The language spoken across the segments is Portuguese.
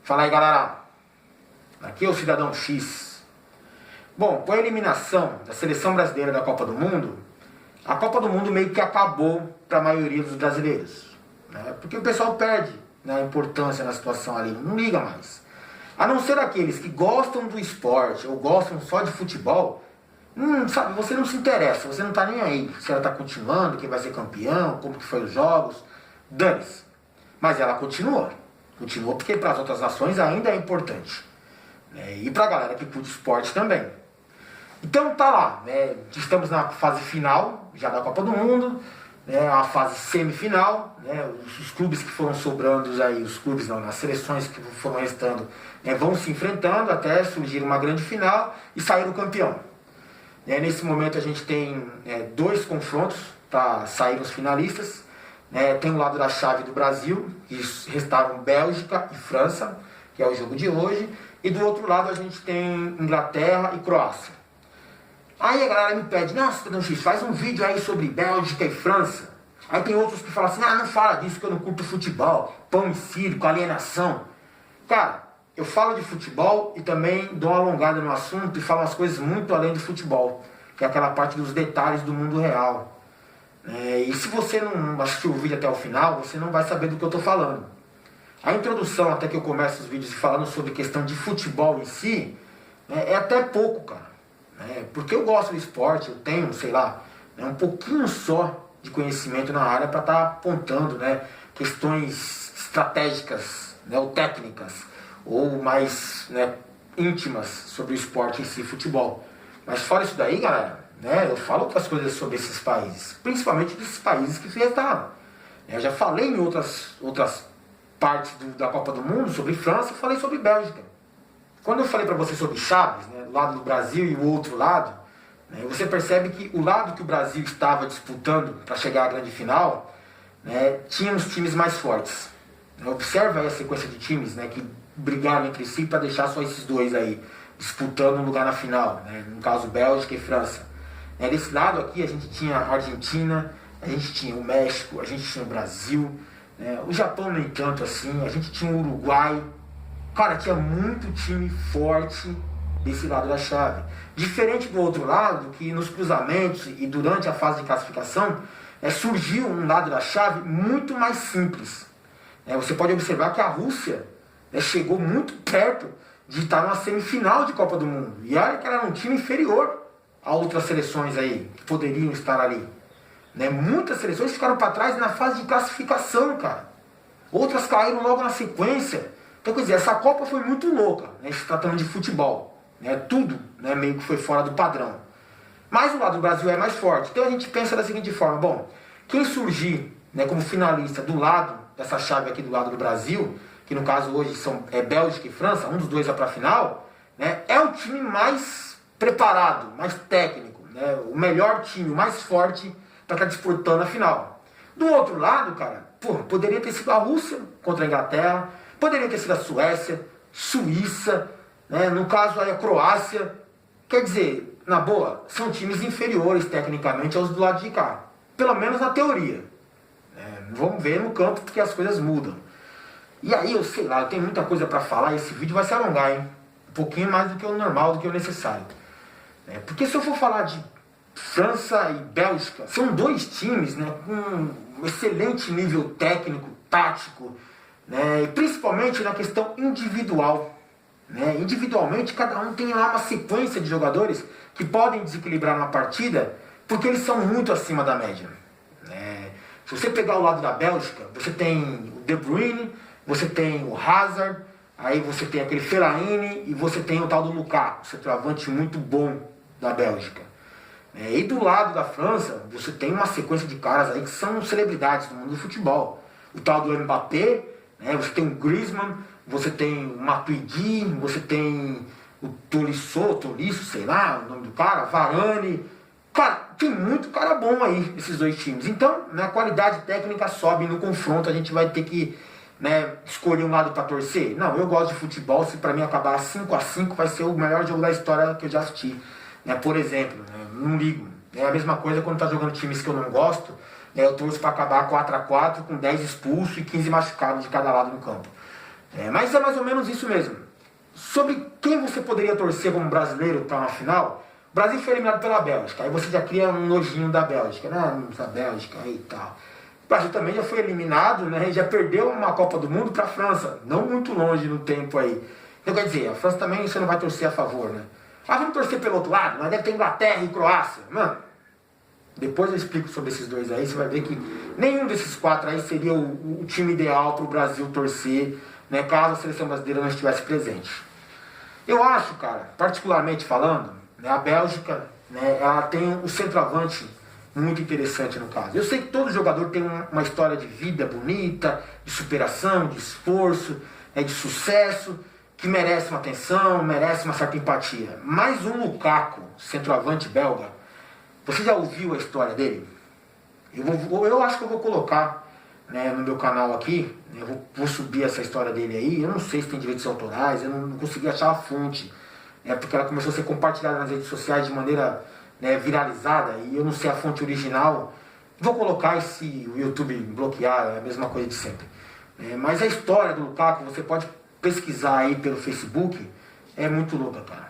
Fala aí, galera. Aqui é o Cidadão X. Bom, com a eliminação da seleção brasileira da Copa do Mundo, a Copa do Mundo meio que acabou para a maioria dos brasileiros, né? Porque o pessoal perde, né, a importância na situação ali, não liga mais. A não ser aqueles que gostam do esporte ou gostam só de futebol, sabe, você não se interessa, você não está nem aí se ela está continuando, quem vai ser campeão, como que foi os jogos, dane-se. Mas ela continua porque para as outras nações ainda é importante, né? E para a galera que curte esporte também. Então tá lá, né? Estamos na fase final já da Copa do Mundo, né? A fase semifinal, né? Os clubes que foram sobrando aí, os clubes não, as seleções que foram restando, né, vão se enfrentando até surgir uma grande final e sair o campeão. Nesse momento a gente tem dois confrontos para sair os finalistas. Tem o lado da chave do Brasil, que restaram Bélgica e França, que é o jogo de hoje. E do outro lado a gente tem Inglaterra e Croácia. Aí a galera me pede, nossa, Cidadão X, faz um vídeo aí sobre Bélgica e França. Aí tem outros que falam assim, não fala disso que eu não curto futebol, pão e circo, alienação. Cara, eu falo de futebol e também dou uma alongada no assunto e falo umas coisas muito além de futebol, que é aquela parte dos detalhes do mundo real. E se você não assistiu o vídeo até o final, você não vai saber do que eu estou falando. A introdução, até que eu começo os vídeos falando sobre questão de futebol em si, é até pouco, cara. Porque eu gosto do esporte, eu tenho, sei lá, um pouquinho só de conhecimento na área para estar apontando, né, questões estratégicas, né, ou técnicas, ou mais, né, íntimas sobre o esporte em si, futebol. Mas fora isso daí, galera, eu falo outras coisas sobre esses países, principalmente desses países que se restaram. Eu já falei em outras partes da Copa do Mundo sobre França e falei sobre Bélgica. Quando eu falei para você sobre chaves, né, o lado do Brasil e o outro lado, né, você percebe que o lado que o Brasil estava disputando para chegar à grande final, né, tinha os times mais fortes. Observa aí a sequência de times, né, que brigaram entre si para deixar só esses dois aí disputando um lugar na final, né, no caso Bélgica e França. Desse lado aqui a gente tinha a Argentina, a gente tinha o México, a gente tinha o Brasil, né, o Japão nem tanto assim, a gente tinha o Uruguai. Cara, tinha muito time forte desse lado da chave. Diferente do outro lado, que nos cruzamentos e durante a fase de classificação, surgiu um lado da chave muito mais simples. Você pode observar que a Rússia chegou muito perto de estar numa semifinal de Copa do Mundo. E olha que era um time inferior a outras seleções aí, que poderiam estar ali. Muitas seleções ficaram para trás na fase de classificação, cara. Outras caíram logo na sequência. Então, quer dizer, essa Copa foi muito louca, se tratando de futebol. Tudo, meio que foi fora do padrão. Mas o lado do Brasil é mais forte. Então a gente pensa da seguinte forma, bom, quem surgir, como finalista do lado dessa chave aqui do lado do Brasil, que no caso hoje são Bélgica e França, um dos dois vai para a final, é o time mais preparado, mais técnico, o melhor time, o mais forte para estar disputando a final. Do outro lado, cara, poderia ter sido a Rússia contra a Inglaterra, poderia ter sido a Suécia, Suíça, no caso aí a Croácia. Quer dizer, na boa, são times inferiores tecnicamente aos do lado de cá, pelo menos na teoria. Vamos ver no campo porque as coisas mudam. E aí eu sei lá, eu tenho muita coisa para falar, esse vídeo vai se alongar, hein? Um pouquinho mais do que o normal, do que o necessário. Porque se eu for falar de França e Bélgica, são dois times, com um excelente nível técnico, tático, e principalmente na questão individual. Individualmente, cada um tem lá uma sequência de jogadores que podem desequilibrar uma partida, porque eles são muito acima da média. Se você pegar o lado da Bélgica, você tem o De Bruyne, você tem o Hazard, aí você tem aquele Fellaini e você tem o tal do Lukaku, centroavante muito bom da Bélgica. E do lado da França, você tem uma sequência de caras aí que são celebridades do mundo do futebol. O tal do Mbappé, você tem o Griezmann, você tem o Matuidi, você tem o Tolisso, sei lá o nome do cara, Varane. Cara, tem muito cara bom aí, esses dois times. Então, a qualidade técnica sobe no confronto, a gente vai ter que escolher um lado para torcer. Não, eu gosto de futebol, se para mim acabar 5-5 vai ser o melhor jogo da história que eu já assisti. Por exemplo, não ligo. É a mesma coisa quando tá jogando times que eu não gosto, eu torço para acabar 4-4 com 10 expulsos e 15 machucados de cada lado no campo. Mas é mais ou menos isso mesmo. Sobre quem você poderia torcer como brasileiro para uma final, o Brasil foi eliminado pela Bélgica. Aí você já cria um nojinho da Bélgica, né? Da Bélgica e tal. O Brasil também já foi eliminado, né? E já perdeu uma Copa do Mundo para a França. Não muito longe no tempo aí. Então quer dizer, a França também você não vai torcer a favor, né? Mas vamos torcer pelo outro lado, mas deve ter Inglaterra e Croácia. Mano, depois eu explico sobre esses dois aí, você vai ver que nenhum desses quatro aí seria o time ideal para o Brasil torcer, né? Caso a seleção brasileira não estivesse presente. Eu acho, cara, particularmente falando, né, a Bélgica, né, ela tem um centroavante muito interessante no caso. Eu sei que todo jogador tem uma história de vida bonita, de superação, de esforço, de sucesso, que merece uma atenção, merece uma certa empatia. Mas o Lukaku, centroavante belga, você já ouviu a história dele? Eu acho que eu vou colocar, né, no meu canal aqui, eu vou subir essa história dele aí. Eu não sei se tem direitos autorais, eu não consegui achar a fonte, porque ela começou a ser compartilhada nas redes sociais de maneira, né, viralizada, e eu não sei a fonte original. Vou colocar se o YouTube bloquear, é a mesma coisa de sempre. Mas a história do Lukaku, você pode pesquisar aí pelo Facebook, é muito louca, cara.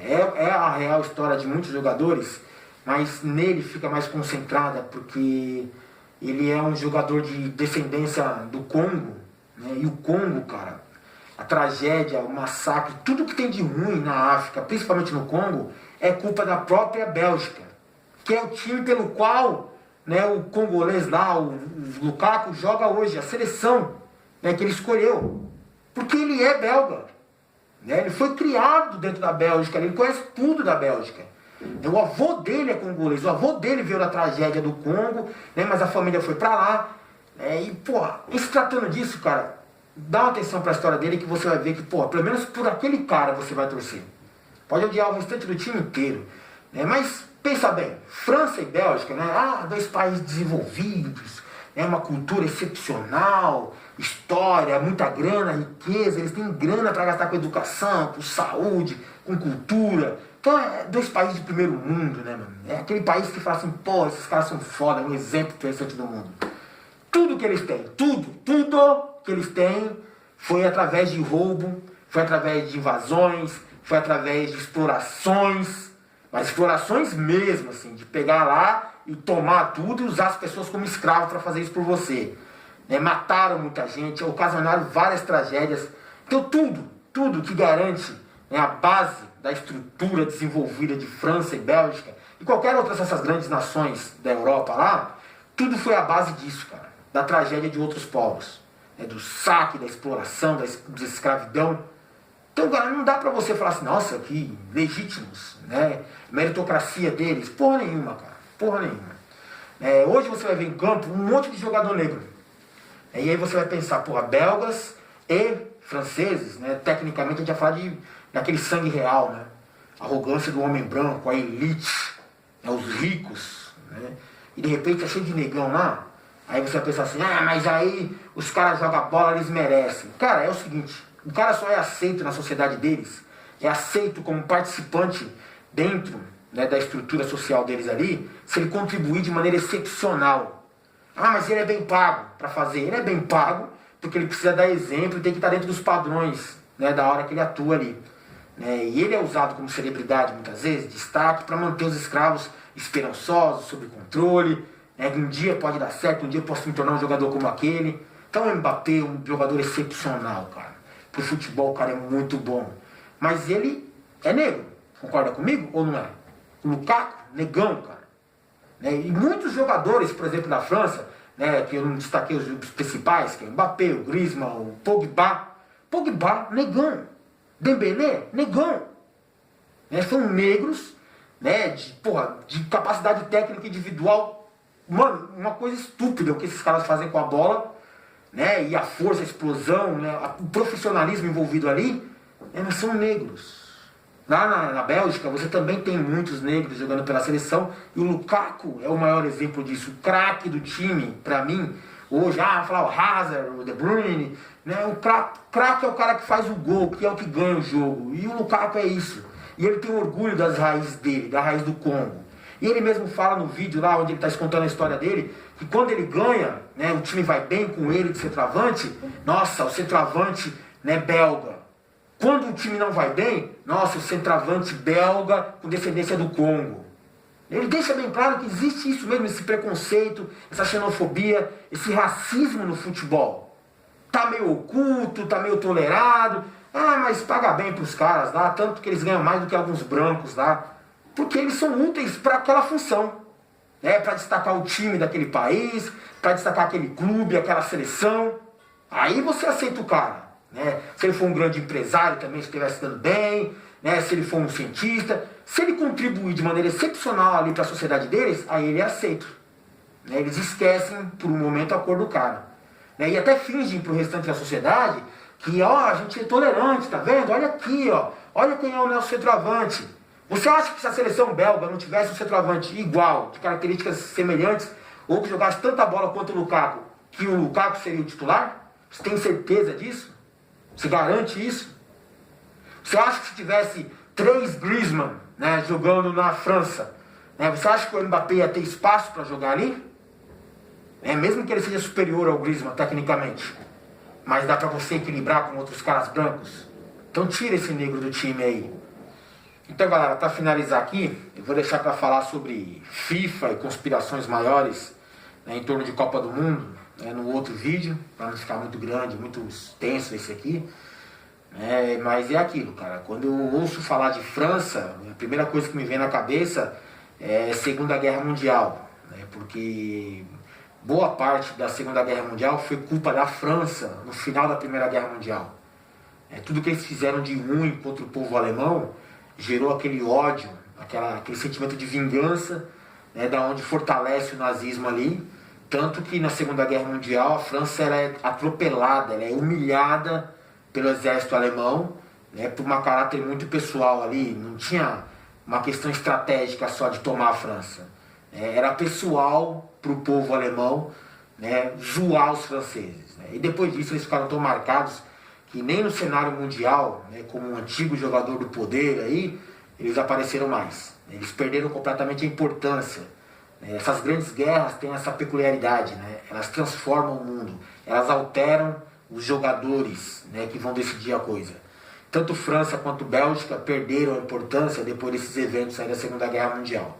É a real história de muitos jogadores, mas nele fica mais concentrada, porque ele é um jogador de descendência do Congo, né? E o Congo, cara, a tragédia, o massacre, tudo que tem de ruim na África, principalmente no Congo, é culpa da própria Bélgica, que é o time pelo qual, né, o congolês lá, o Lukaku, joga hoje, a seleção, né, que ele escolheu, porque ele é belga, né? Ele foi criado dentro da Bélgica, ele conhece tudo da Bélgica. O avô dele é congolês, o avô dele veio da tragédia do Congo, né, mas a família foi pra lá. E, porra, se tratando disso, cara, dá uma atenção pra história dele que você vai ver que, porra, pelo menos por aquele cara você vai torcer. Pode odiar o restante do time inteiro, né, mas pensa bem, França e Bélgica, né, dois países desenvolvidos, né, uma cultura excepcional, história, muita grana, riqueza, eles têm grana pra gastar com educação, com saúde, com cultura. Então é dois países de primeiro mundo, né, mano? É aquele país que fala assim, pô, esses caras são foda, um exemplo interessante do mundo. Tudo que eles têm, tudo que eles têm foi através de roubo, foi através de invasões, foi através de explorações, mas explorações mesmo, assim, de pegar lá e tomar tudo e usar as pessoas como escravos para fazer isso por você. Mataram muita gente, ocasionaram várias tragédias. Então tudo que garante, né, a base da estrutura desenvolvida de França e Bélgica e qualquer outra dessas grandes nações da Europa lá, tudo foi a base disso, cara, da tragédia de outros povos, do saque, da exploração, da escravidão. Então, cara, não dá pra você falar assim, nossa, que legítimos, né, meritocracia deles, porra nenhuma, cara, porra nenhuma. Hoje você vai ver em campo um monte de jogador negro, e aí você vai pensar, porra, belgas e franceses, né, tecnicamente a gente vai falar daquele sangue real, né? A arrogância do homem branco, a elite, né? Os ricos, né? E de repente é cheio de negão lá, aí você vai pensar assim, mas aí os caras jogam bola, eles merecem. Cara, é o seguinte, o cara só é aceito na sociedade deles, é aceito como participante dentro, né, da estrutura social deles ali, se ele contribuir de maneira excepcional. Mas ele é bem pago para fazer, ele é bem pago, porque ele precisa dar exemplo e tem que estar dentro dos padrões, né, da hora que ele atua ali. E ele é usado como celebridade muitas vezes, destaque, para manter os escravos esperançosos, sob controle, que um dia pode dar certo, um dia eu posso me tornar um jogador como aquele. Então o Mbappé é um jogador excepcional, cara. Pro futebol o cara é muito bom. Mas ele é negro, concorda comigo ou não é? O Lukaku, negão, cara. E muitos jogadores, por exemplo, da França, né, que eu não destaquei os principais, que é o Mbappé, o Griezmann, o Pogba, negão. Dembélé, negão. São negros, né, de capacidade técnica individual. Mano, uma coisa estúpida o que esses caras fazem com a bola, né, e a força, a explosão, né, o profissionalismo envolvido ali, mas são negros. Lá na Bélgica você também tem muitos negros jogando pela seleção, e o Lukaku é o maior exemplo disso. O craque do time, pra mim, hoje, falar o Hazard, o De Bruyne, né? O craque é o cara que faz o gol, que é o que ganha o jogo. E o Lukaku é isso. E ele tem orgulho das raízes dele, da raiz do Congo. E ele mesmo fala no vídeo lá, onde ele está contando a história dele, que quando ele ganha, né, o time vai bem com ele de centroavante, nossa, o centroavante, né, belga. Quando o time não vai bem, nossa, o centroavante belga com descendência do Congo. Ele deixa bem claro que existe isso mesmo, esse preconceito, essa xenofobia, esse racismo no futebol. Tá meio oculto, tá meio tolerado, mas paga bem pros caras lá, tanto que eles ganham mais do que alguns brancos lá. Porque eles são úteis para aquela função, né? Para destacar o time daquele país, para destacar aquele clube, aquela seleção. Aí você aceita o cara, né? Se ele for um grande empresário também, se estivesse dando bem, né? Se ele for um cientista, se ele contribuir de maneira excepcional ali para a sociedade deles, aí ele é aceito, né? Eles esquecem por um momento a cor do cara, né? E até fingem para o restante da sociedade que, a gente é tolerante, tá vendo? Olha aqui, olha quem é o nosso centroavante. Você acha que se a seleção belga não tivesse um centroavante igual, de características semelhantes, ou que jogasse tanta bola quanto o Lukaku, que o Lukaku seria o titular? Você tem certeza disso? Você garante isso? Você acha que se tivesse 3 Griezmann, né, jogando na França, né, você acha que o Mbappé ia ter espaço para jogar ali? Mesmo que ele seja superior ao Griezmann tecnicamente. Mas dá para você equilibrar com outros caras brancos? Então tira esse negro do time aí. Então, galera, para finalizar aqui, eu vou deixar para falar sobre FIFA e conspirações maiores, né, em torno de Copa do Mundo, né, no outro vídeo, para não ficar muito grande, muito extenso esse aqui. Mas é aquilo, cara. Quando eu ouço falar de França, a primeira coisa que me vem na cabeça é Segunda Guerra Mundial, né, porque boa parte da Segunda Guerra Mundial foi culpa da França no final da Primeira Guerra Mundial. Tudo que eles fizeram de ruim contra o povo alemão gerou aquele ódio, aquele sentimento de vingança, né, da onde fortalece o nazismo ali. Tanto que na Segunda Guerra Mundial a França ela é atropelada, ela é humilhada pelo exército alemão, né, por um caráter muito pessoal ali. Não tinha uma questão estratégica só de tomar a França. Era pessoal para o povo alemão, né, zoar os franceses. Né. E depois disso eles ficaram tão marcados que nem no cenário mundial, né, como um antigo jogador do poder aí, eles apareceram mais. Eles perderam completamente a importância. Essas grandes guerras têm essa peculiaridade, né? Elas transformam o mundo, elas alteram os jogadores, né, que vão decidir a coisa. Tanto França quanto Bélgica perderam a importância depois desses eventos aí da Segunda Guerra Mundial.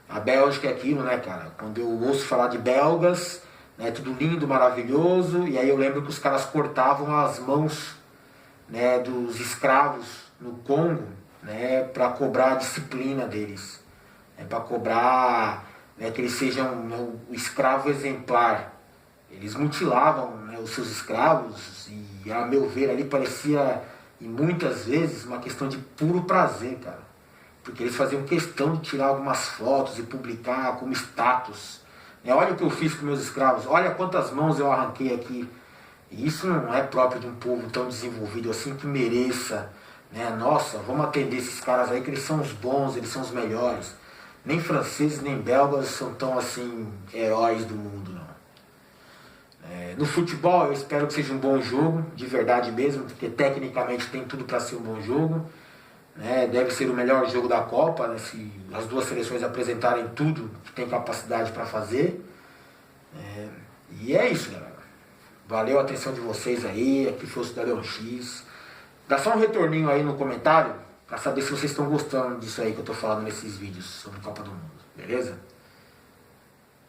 A Bélgica é aquilo, né, cara? Quando eu ouço falar de belgas, né, tudo lindo, maravilhoso, e aí eu lembro que os caras cortavam as mãos, né, dos escravos no Congo, né, para cobrar a disciplina deles, né, para cobrar, né, que eles sejam, né, o escravo exemplar. Eles mutilavam, né, os seus escravos e, a meu ver, ali parecia, e muitas vezes, uma questão de puro prazer, cara. Porque eles faziam questão de tirar algumas fotos e publicar como status. Olha o que eu fiz com meus escravos, olha quantas mãos eu arranquei aqui. E isso não é próprio de um povo tão desenvolvido assim que mereça, né? Nossa, vamos atender esses caras aí que eles são os bons, eles são os melhores. Nem franceses nem belgas são tão assim heróis do mundo, não. No futebol eu espero que seja um bom jogo, de verdade mesmo, porque tecnicamente tem tudo para ser um bom jogo. Deve ser o melhor jogo da Copa, né, se as duas seleções apresentarem tudo que tem capacidade para fazer. E é isso, galera. Valeu a atenção de vocês aí, aqui foi o Cidadão X. Dá só um retorninho aí no comentário para saber se vocês estão gostando disso aí que eu estou falando nesses vídeos sobre Copa do Mundo, beleza?